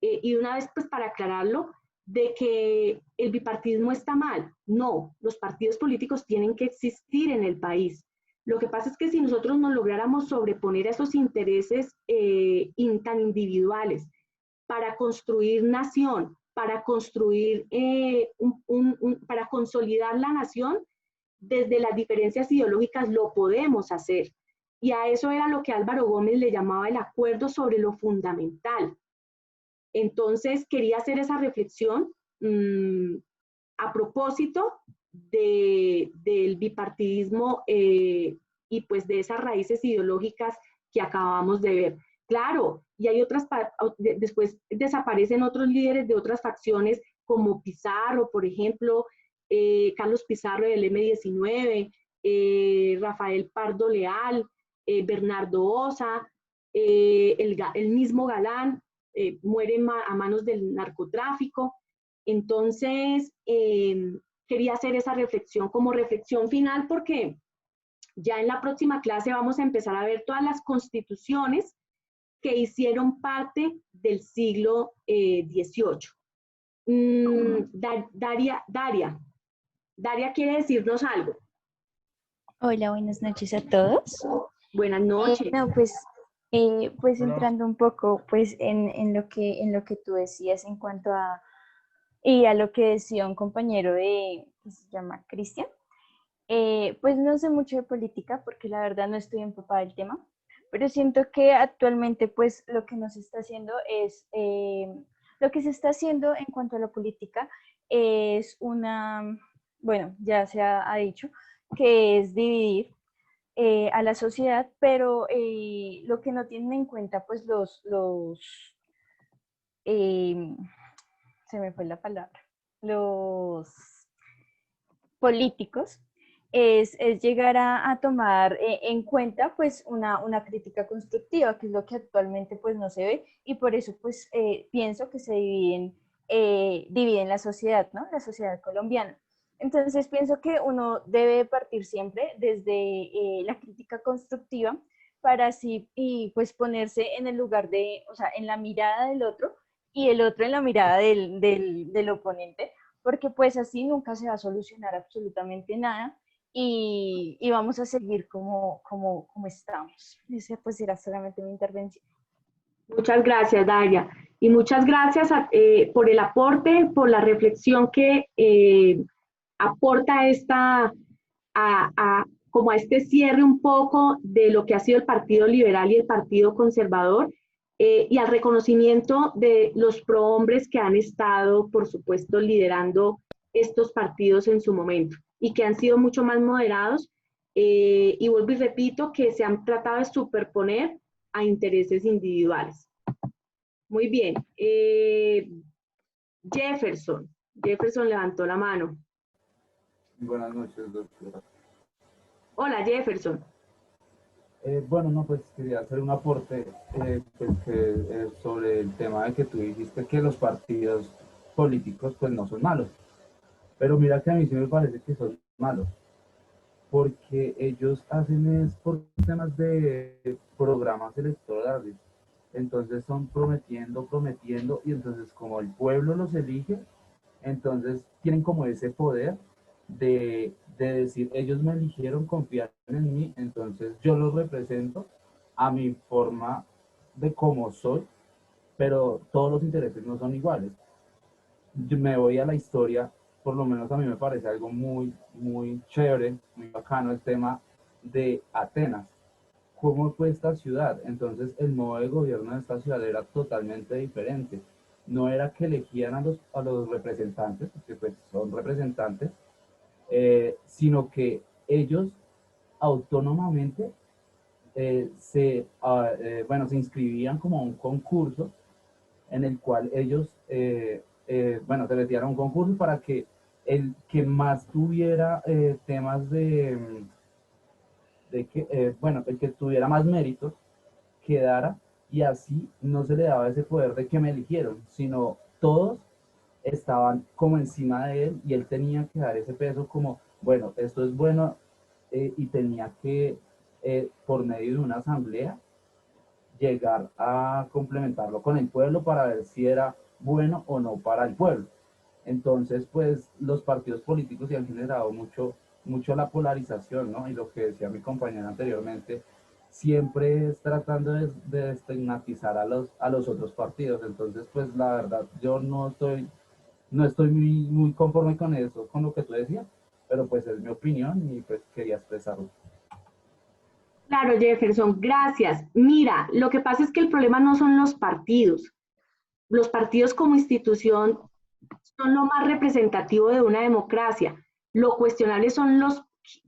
y una vez pues para aclararlo, de que el bipartidismo está mal. No, los partidos políticos tienen que existir en el país. Lo que pasa es que si nosotros nos lográramos sobreponer a esos intereses tan individuales para construir nación, para construir, para consolidar la nación, desde las diferencias ideológicas lo podemos hacer. Y a eso era lo que Álvaro Gómez le llamaba el acuerdo sobre lo fundamental. Entonces, quería hacer esa reflexión a propósito del bipartidismo y pues de esas raíces ideológicas que acabamos de ver. Claro, y hay otras, después desaparecen otros líderes de otras facciones como Pizarro, por ejemplo, Carlos Pizarro del M-19, Rafael Pardo Leal, Bernardo Osa, el mismo Galán, muere a manos del narcotráfico. Entonces, quería hacer esa reflexión como reflexión final porque ya en la próxima clase vamos a empezar a ver todas las constituciones que hicieron parte del siglo XVIII. Daria quiere decirnos algo. Hola, buenas noches a todos. Buenas noches. No, pues entrando un poco pues en lo que tú decías en cuanto a lo que decía un compañero que se llama Cristian, pues no sé mucho de política porque la verdad no estoy empapada del tema, pero siento que actualmente pues lo que nos está haciendo es, lo que se está haciendo en cuanto a la política es bueno, ya se ha dicho, que es dividir a la sociedad, pero lo que no tienen en cuenta pues se me fue la palabra, los políticos, es llegar a tomar en cuenta pues una crítica constructiva, que es lo que actualmente pues no se ve, y por eso pues pienso que se dividen la sociedad, ¿no? La sociedad colombiana. Entonces pienso que uno debe partir siempre desde la crítica constructiva para así y pues ponerse en el lugar o sea, en la mirada del otro y el otro en la mirada del oponente, porque pues así nunca se va a solucionar absolutamente nada y vamos a seguir como estamos. Esa pues era solamente mi intervención. Muchas gracias, Daria. Y muchas gracias por el aporte, por la reflexión que aporta como a este cierre un poco de lo que ha sido el Partido Liberal y el Partido Conservador, y al reconocimiento de los prohombres que han estado, por supuesto, liderando estos partidos en su momento y que han sido mucho más moderados, y vuelvo y repito que se han tratado de superponer a intereses individuales. Muy bien. Jefferson levantó la mano. Buenas noches, doctora. Hola, Jefferson. Bueno, no, pues quería hacer un aporte sobre el tema de que tú dijiste que los partidos políticos pues no son malos. Pero mira que a mí sí me parece que son malos. Porque ellos hacen es por temas de programas electorales. Entonces son prometiendo, y entonces como el pueblo los elige, entonces tienen como ese poder de decir, ellos me eligieron, confían en mí, entonces yo los represento a mi forma de cómo soy, pero todos los intereses no son iguales. Yo me voy a la historia, por lo menos a mí me parece algo muy, muy chévere, muy bacano el tema de Atenas. ¿Cómo fue esta ciudad? Entonces el modo de gobierno de esta ciudad era totalmente diferente. No era que elegían a los representantes, porque pues son representantes, sino que ellos autónomamente se inscribían como a un concurso en el cual ellos, se metían a un concurso para que el que más tuviera temas el que tuviera más méritos, quedara, y así no se le daba ese poder de que me eligieron, sino todos estaban como encima de él y él tenía que dar ese peso como, bueno, esto es bueno, y tenía que, por medio de una asamblea, llegar a complementarlo con el pueblo para ver si era bueno o no para el pueblo. Entonces, pues los partidos políticos se han generado mucho la polarización, ¿no? Y lo que decía mi compañera anteriormente, siempre es tratando de estigmatizar a los otros partidos. Entonces, pues la verdad, yo no estoy muy conforme con eso, con lo que tú decías, pero pues es mi opinión y pues quería expresarlo. Claro, Jefferson, gracias. Mira, lo que pasa es que el problema no son los partidos. Los partidos como institución son lo más representativo de una democracia. Lo cuestionable son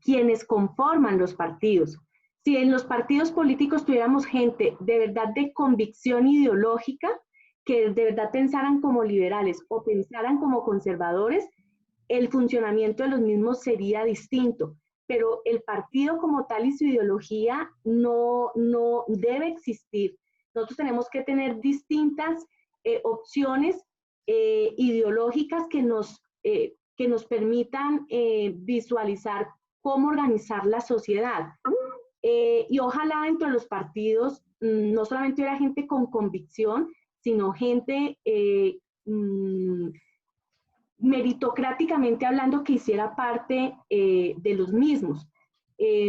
quienes conforman los partidos. Si en los partidos políticos tuviéramos gente de verdad de convicción ideológica, que de verdad pensaran como liberales o pensaran como conservadores, el funcionamiento de los mismos sería distinto. Pero el partido como tal y su ideología no debe existir. Nosotros tenemos que tener distintas opciones ideológicas que nos permitan visualizar cómo organizar la sociedad. Y ojalá dentro de los partidos no solamente hubiera gente con convicción, sino gente meritocráticamente hablando que hiciera parte de los mismos.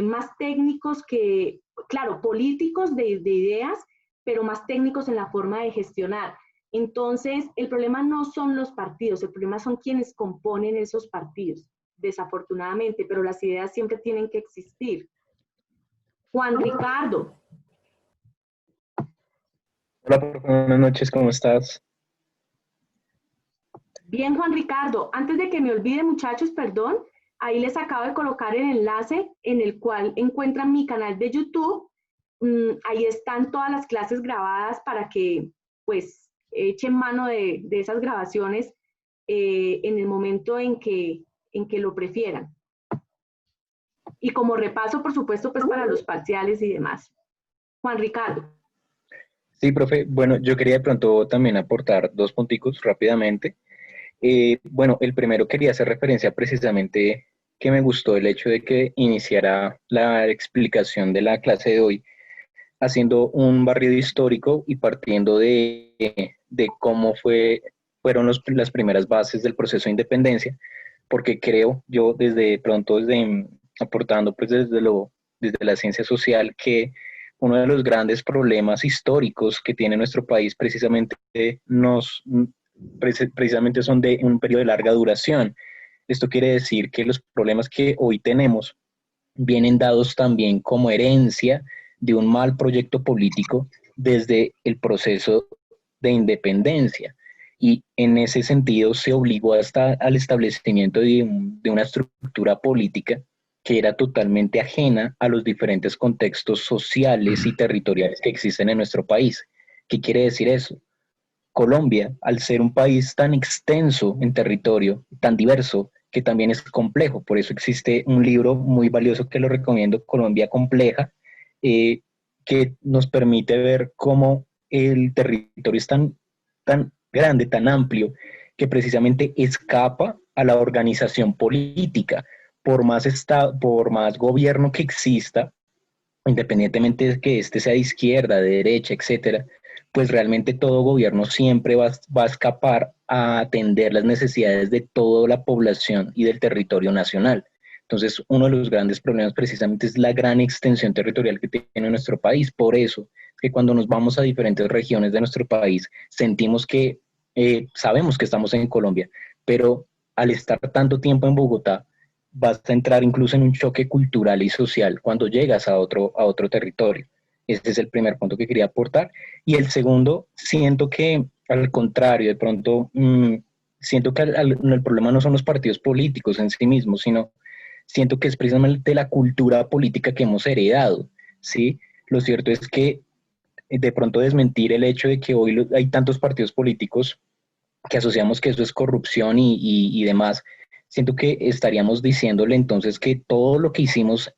Más técnicos que, claro, políticos de ideas, pero más técnicos en la forma de gestionar. Entonces, el problema no son los partidos, el problema son quienes componen esos partidos, desafortunadamente, pero las ideas siempre tienen que existir. Juan Ricardo. Hola, buenas noches, ¿cómo estás? Bien, Juan Ricardo, antes de que me olvide, muchachos, perdón, ahí les acabo de colocar el enlace en el cual encuentran mi canal de YouTube. Ahí están todas las clases grabadas para que, pues, echen mano de esas grabaciones en el momento en que lo prefieran. Y como repaso, por supuesto, pues para los parciales y demás. Juan Ricardo. Sí, profe. Bueno, yo quería de pronto también aportar dos punticos rápidamente. Bueno, el primero quería hacer referencia precisamente que me gustó el hecho de que iniciara la explicación de la clase de hoy haciendo un barrido histórico y partiendo de cómo fueron las primeras bases del proceso de independencia, porque creo yo aportando pues desde la ciencia social, que uno de los grandes problemas históricos que tiene nuestro país precisamente son de un periodo de larga duración. Esto quiere decir que los problemas que hoy tenemos vienen dados también como herencia de un mal proyecto político desde el proceso de independencia. Y en ese sentido se obligó hasta al establecimiento de una estructura política que era totalmente ajena a los diferentes contextos sociales y territoriales que existen en nuestro país. ¿Qué quiere decir eso? Colombia, al ser un país tan extenso en territorio, tan diverso, que también es complejo, por eso existe un libro muy valioso que lo recomiendo, Colombia Compleja, que nos permite ver cómo el territorio es tan grande, tan amplio, que precisamente escapa a la organización política. Por más gobierno que exista, independientemente de que este sea de izquierda, de derecha, etcétera, pues realmente todo gobierno siempre va a escapar a atender las necesidades de toda la población y del territorio nacional. Entonces, uno de los grandes problemas precisamente es la gran extensión territorial que tiene nuestro país. Por eso, es que cuando nos vamos a diferentes regiones de nuestro país, sentimos que, sabemos que estamos en Colombia, pero al estar tanto tiempo en Bogotá, vas a entrar incluso en un choque cultural y social cuando llegas a otro territorio. Ese es el primer punto que quería aportar. Y el segundo, siento que al contrario, de pronto, siento que el problema no son los partidos políticos en sí mismos, sino siento que es precisamente la cultura política que hemos heredado, ¿sí? Lo cierto es que de pronto desmentir el hecho de que hoy hay tantos partidos políticos que asociamos que eso es corrupción y demás, siento que estaríamos diciéndole entonces que todo lo que hicimos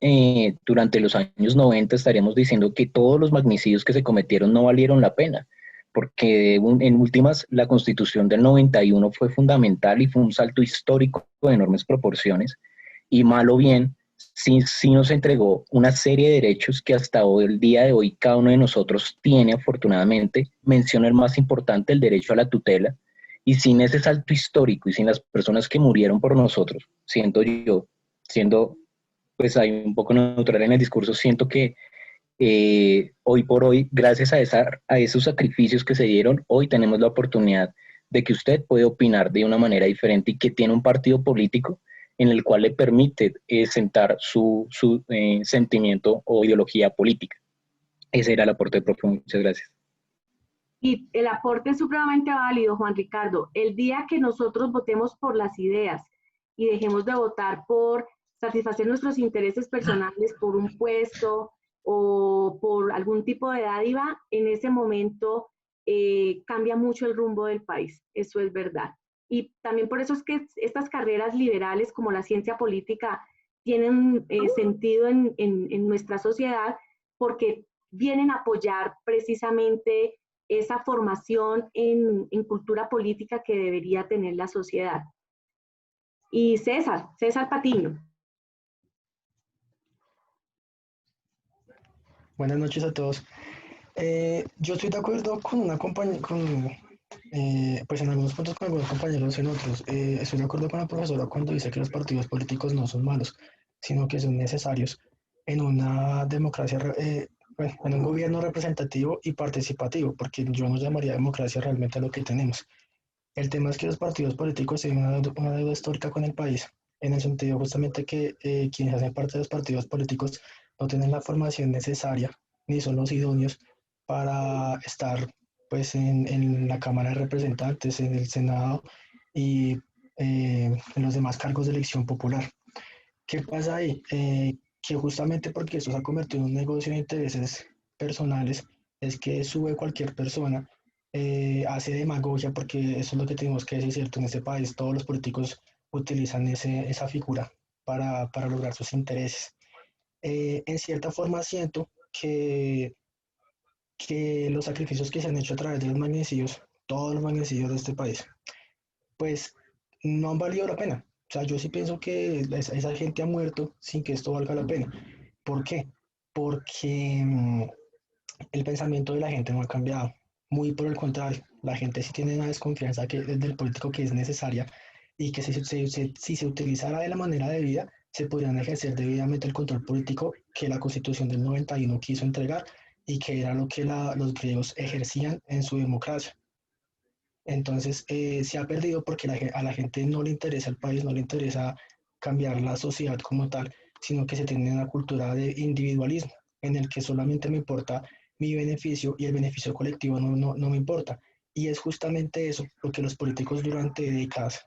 durante los años 90, estaríamos diciendo que todos los magnicidios que se cometieron no valieron la pena, porque en últimas la Constitución del 91 fue fundamental y fue un salto histórico de enormes proporciones, y mal o bien, sí nos entregó una serie de derechos que hasta hoy, el día de hoy, cada uno de nosotros tiene, afortunadamente. Menciono el más importante, el derecho a la tutela, y sin ese salto histórico y sin las personas que murieron por nosotros, siento yo, siendo pues ahí un poco neutral en el discurso, siento que hoy por hoy, gracias a esos sacrificios que se dieron, hoy tenemos la oportunidad de que usted puede opinar de una manera diferente y que tiene un partido político en el cual le permite sentar su sentimiento o ideología política. Ese era el aporte del profe. Muchas gracias. Y el aporte es supremamente válido, Juan Ricardo. El día que nosotros votemos por las ideas y dejemos de votar por satisfacer nuestros intereses personales, por un puesto o por algún tipo de dádiva, en ese momento cambia mucho el rumbo del país. Eso es verdad. Y también por eso es que estas carreras liberales como la ciencia política tienen sentido en nuestra sociedad, porque vienen a apoyar precisamente esa formación en cultura política que debería tener la sociedad. Y César Patiño. Buenas noches a todos. Yo estoy de acuerdo con una compañera, pues en algunos puntos con algunos compañeros, en otros. Estoy de acuerdo con la profesora cuando dice que los partidos políticos no son malos, sino que son necesarios en una democracia, en un gobierno representativo y participativo, porque yo no llamaría democracia realmente a lo que tenemos. El tema es que los partidos políticos tienen una deuda histórica con el país, en el sentido justamente que quienes hacen parte de los partidos políticos no tienen la formación necesaria, ni son los idóneos para estar pues en la Cámara de Representantes, en el Senado y en los demás cargos de elección popular. ¿Qué pasa ahí? Que justamente porque esto se ha convertido en un negocio de intereses personales, es que sube cualquier persona, hace demagogia, porque eso es lo que tenemos que decir, ¿cierto? En este país todos los políticos utilizan esa figura para lograr sus intereses. En cierta forma siento que los sacrificios que se han hecho a través de los magnicidios, todos los magnicidios de este país, pues no han valido la pena. O sea, yo sí pienso que esa gente ha muerto sin que esto valga la pena. ¿Por qué? Porque el pensamiento de la gente no ha cambiado. Muy por el contrario, la gente sí tiene una desconfianza del político que es necesaria, y que si se utilizara de la manera debida, se podrían ejercer debidamente el control político que la Constitución del 91 quiso entregar, y que era lo que los griegos ejercían en su democracia. Entonces, se ha perdido porque a la gente no le interesa el país, no le interesa cambiar la sociedad como tal, sino que se tiene una cultura de individualismo, en el que solamente me importa mi beneficio y el beneficio colectivo no me importa. Y es justamente eso lo que los políticos durante décadas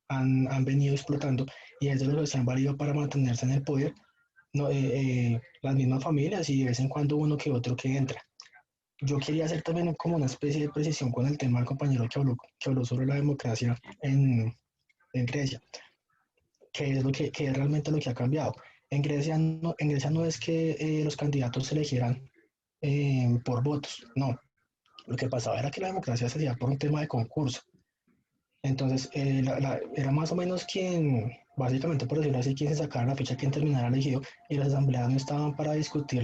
han venido explotando, y es de lo que se han valido para mantenerse en el poder, las mismas familias y de vez en cuando uno que otro que entra. Yo quería hacer también como una especie de precisión con el tema del compañero que habló sobre la democracia en Grecia, que es realmente lo que ha cambiado. En Grecia no es que los candidatos se eligieran por votos, no. Lo que pasaba era que la democracia se hacía por un tema de concurso. Entonces, era más o menos quien, básicamente por decirlo así, quien se sacara la ficha, quien terminara elegido, y las asambleas no estaban para discutir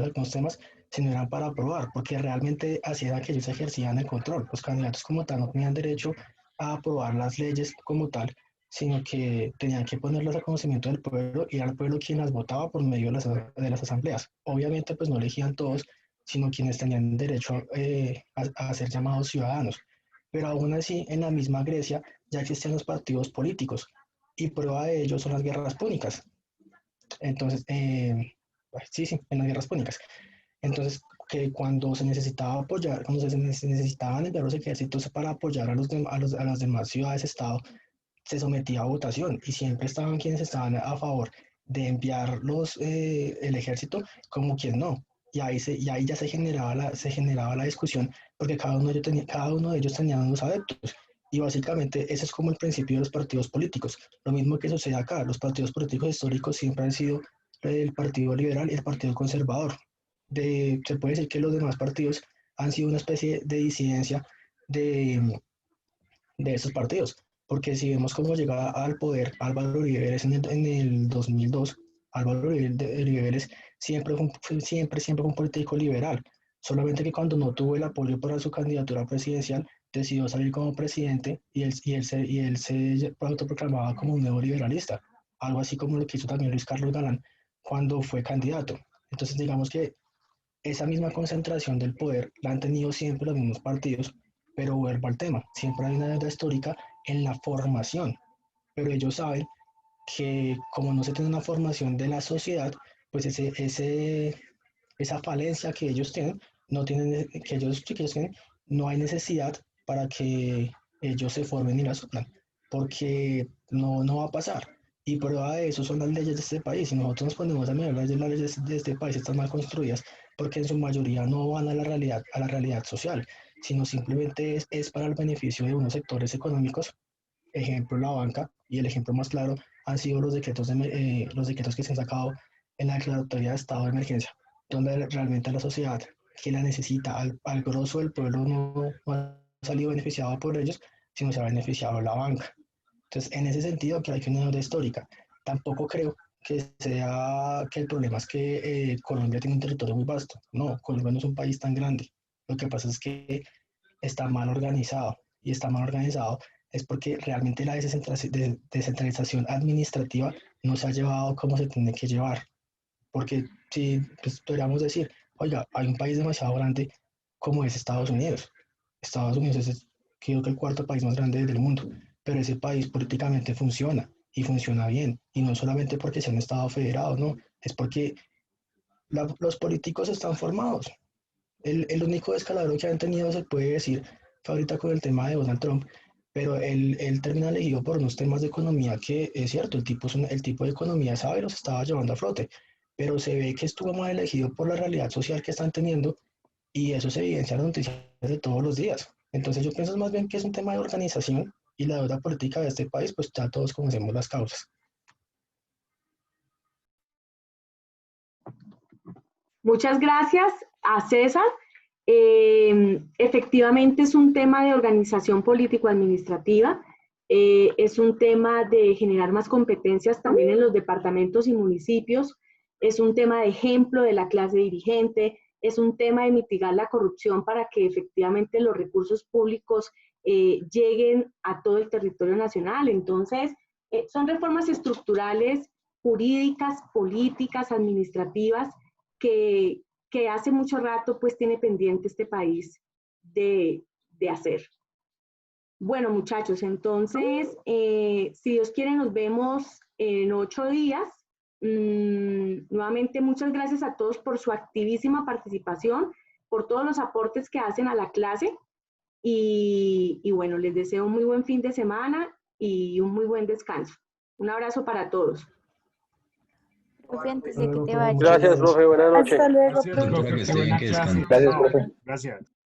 algunos temas, sino eran para aprobar, porque realmente así era que ellos ejercían el control. Los candidatos como tal no tenían derecho a aprobar las leyes como tal, sino que tenían que ponerlas a conocimiento del pueblo, y era el pueblo quien las votaba por medio de las asambleas. Obviamente pues no elegían todos, sino quienes tenían derecho a ser llamados ciudadanos. Pero aún así, en la misma Grecia ya existían los partidos políticos, y prueba de ello son las guerras púnicas. Entonces, sí, en las guerras púnicas. Entonces, que cuando se necesitaba apoyar, cuando se necesitaban enviar los ejércitos para apoyar a las demás ciudades-estado, se sometía a votación, y siempre estaban quienes estaban a favor de enviar el ejército, como quien no. Y ahí ya se generaba la discusión, porque cada uno de ellos tenía unos adeptos, Y básicamente ese es como el principio de los partidos políticos. Lo mismo que sucede acá, los partidos políticos históricos siempre han sido el Partido Liberal y el Partido Conservador. Se puede decir que los demás partidos han sido una especie de disidencia de esos partidos. Porque si vemos cómo llegaba al poder Álvaro Uribe Vélez en el 2002, Álvaro Uribe Vélez siempre fue un político liberal. Solamente que cuando no tuvo el apoyo para su candidatura presidencial, decidió salir como presidente y él se autoproclamaba como un neoliberalista. Algo así como lo que hizo también Luis Carlos Galán cuando fue candidato. Entonces digamos que esa misma concentración del poder la han tenido siempre los mismos partidos, pero vuelvo al tema, siempre hay una deuda histórica en la formación, pero ellos saben que como no se tiene una formación de la sociedad, pues esa falencia que ellos tienen, no hay necesidad para que ellos se formen y la suplan, porque no va a pasar. Y prueba de eso son las leyes de este país. Si nosotros nos ponemos a mirar las leyes de este país, están mal construidas, porque en su mayoría no van a la realidad social, sino simplemente es para el beneficio de unos sectores económicos, ejemplo la banca, y el ejemplo más claro han sido los decretos que se han sacado en la declaratoria de estado de emergencia, donde realmente la sociedad que la necesita, al grosso del pueblo no ha salido beneficiado por ellos, sino se ha beneficiado la banca. Entonces, en ese sentido, que hay que una deuda histórica. Tampoco creo que el problema es que Colombia tiene un territorio muy vasto. No, Colombia no es un país tan grande. Lo que pasa es que está mal organizado. Y está mal organizado es porque realmente la descentralización administrativa no se ha llevado como se tiene que llevar. Porque si pues, podríamos decir, oiga, hay un país demasiado grande como es Estados Unidos. Estados Unidos es creo que el cuarto país más grande del mundo, pero ese país políticamente funciona y funciona bien. Y no solamente porque sea un Estado federado, no, es porque los políticos están formados. El único descalabro que han tenido, se puede decir, fue ahorita con el tema de Donald Trump, pero él termina elegido por unos temas de economía que es cierto, el tipo de economía sabe, los estaba llevando a flote, pero se ve que estuvo mal elegido por la realidad social que están teniendo y eso se evidencia en las noticias de todos los días. Entonces yo pienso más bien que es un tema de organización y la deuda política de este país, pues ya todos conocemos las causas. Muchas gracias a César. Efectivamente es un tema de organización político-administrativa, es un tema de generar más competencias también en los departamentos y municipios, es un tema de ejemplo de la clase dirigente, es un tema de mitigar la corrupción para que efectivamente los recursos públicos lleguen a todo el territorio nacional. Entonces, son reformas estructurales, jurídicas, políticas, administrativas, que hace mucho rato pues tiene pendiente este país de hacer. Bueno, muchachos, entonces, si Dios quiere, nos vemos en 8 días. Nuevamente, muchas gracias a todos por su activísima participación, por todos los aportes que hacen a la clase. Y bueno, les deseo un muy buen fin de semana y un muy buen descanso. Un abrazo para todos. Profe, antes de que te vayas. Gracias, profe. Buenas noches. Hasta luego, Gracias, profe. profe. Que Qué esté bien, buena que clase. descanse. Gracias, profe. Gracias.